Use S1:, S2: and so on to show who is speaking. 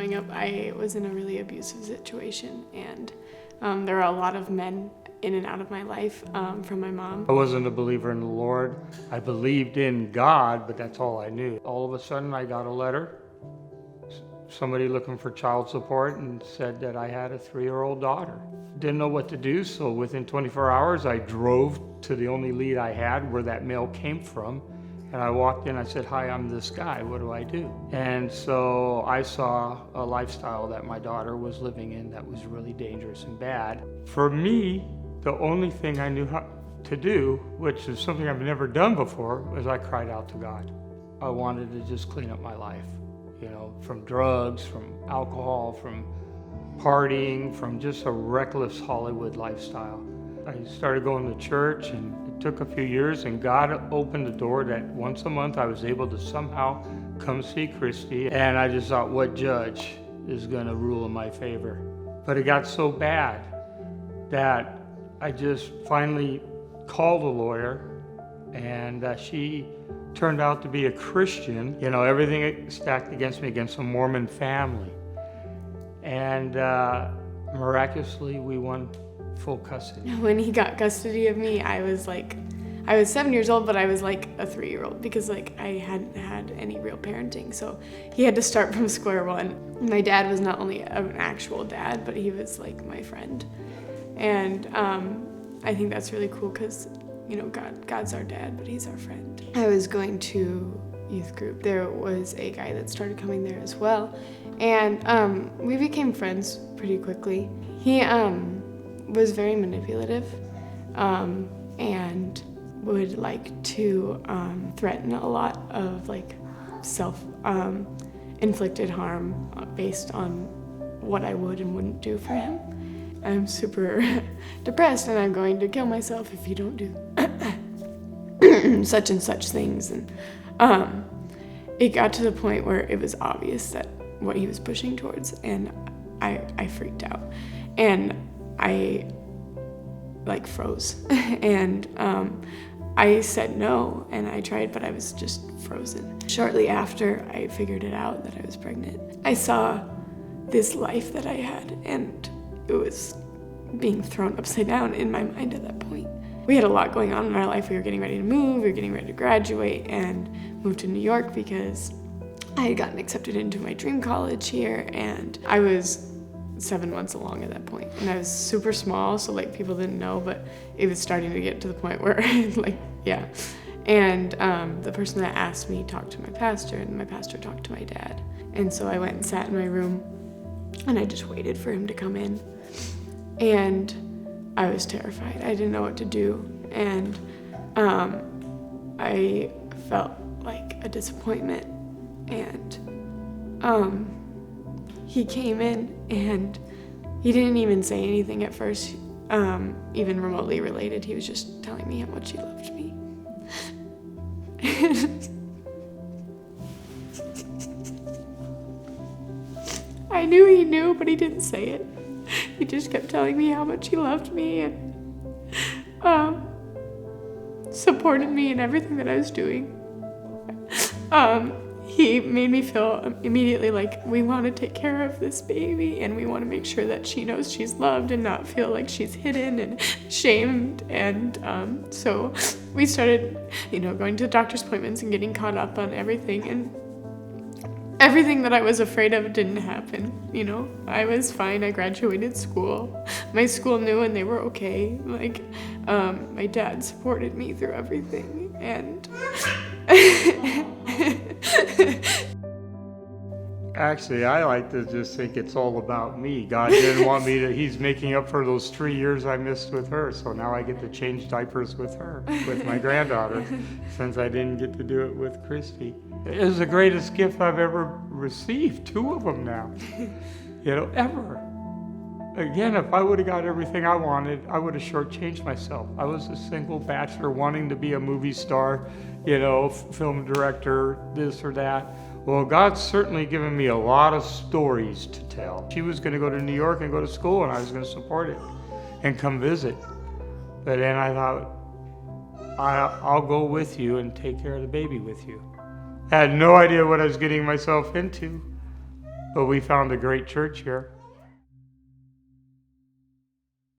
S1: growing up, I was in a really abusive situation, and there were a lot of men in and out of my life from my mom.
S2: I wasn't a believer in the Lord. I believed in God, but that's all I knew. All of a sudden, I got a letter, somebody looking for child support, and said that I had a 3-year-old daughter. Didn't know what to do, so within 24 hours, I drove to the only lead I had where that mail came from. And I walked in, I said, "Hi, I'm this guy, what do I do?" And so I saw a lifestyle that my daughter was living in that was really dangerous and bad. For me, the only thing I knew how to do, which is something I've never done before, was I cried out to God. I wanted to just clean up my life, from drugs, from alcohol, from partying, from just a reckless Hollywood lifestyle. I started going to church, and it took a few years, and God opened the door that once a month I was able to somehow come see Kristi. And I just thought, what judge is going to rule in my favor? But it got so bad that I just finally called a lawyer, and she turned out to be a Christian. Everything stacked against me, against a Mormon family. And miraculously, we won full custody.
S1: When he got custody of me, I was 7 years old, but I was like a 3-year-old because I hadn't had any real parenting. So he had to start from square one. My dad was not only an actual dad, but he was like my friend. And I think that's really cool because, God's our dad, but he's our friend. I was going to youth group. There was a guy that started coming there as well. And we became friends pretty quickly. He was very manipulative and would like to threaten a lot of self-inflicted harm based on what I would and wouldn't do for him. I'm super depressed and I'm going to kill myself if you don't do such and such things. And it got to the point where it was obvious that what he was pushing towards, and I freaked out. And I froze. And I said no, and I tried, but I was just frozen. Shortly after I figured it out that I was pregnant, I saw this life that I had, and it was being thrown upside down in my mind at that point. We had a lot going on in our life. We were getting ready to move, we were getting ready to graduate and move to New York because I had gotten accepted into my dream college here, and I was 7 months along at that point. And I was super small, so people didn't know, but it was starting to get to the point where yeah. And the person that asked me talked to my pastor, and my pastor talked to my dad. And so I went and sat in my room, and I just waited for him to come in. And I was terrified. I didn't know what to do. And I felt like a disappointment. And he came in, and he didn't even say anything at first, even remotely related. He was just telling me how much he loved me. I knew he knew, but he didn't say it. He just kept telling me how much he loved me and supported me in everything that I was doing. He made me feel immediately like we want to take care of this baby, and we want to make sure that she knows she's loved and not feel like she's hidden and shamed. And so we started, going to doctor's appointments and getting caught up on everything. And everything that I was afraid of didn't happen. I was fine. I graduated school. My school knew, and they were okay. My dad supported me through everything, and
S2: Actually, I like to just think it's all about me. God didn't want me to, he's making up for those 3 years I missed with her. So now I get to change diapers with her, with my granddaughter, since I didn't get to do it with Kristi. It is the greatest gift I've ever received, 2 of them now, ever. Again, if I would have got everything I wanted, I would have shortchanged myself. I was a single bachelor wanting to be a movie star, film director, this or that. Well, God's certainly given me a lot of stories to tell. She was going to go to New York and go to school, and I was going to support it and come visit. But then I thought, I'll go with you and take care of the baby with you. I had no idea what I was getting myself into. But we found a great church here.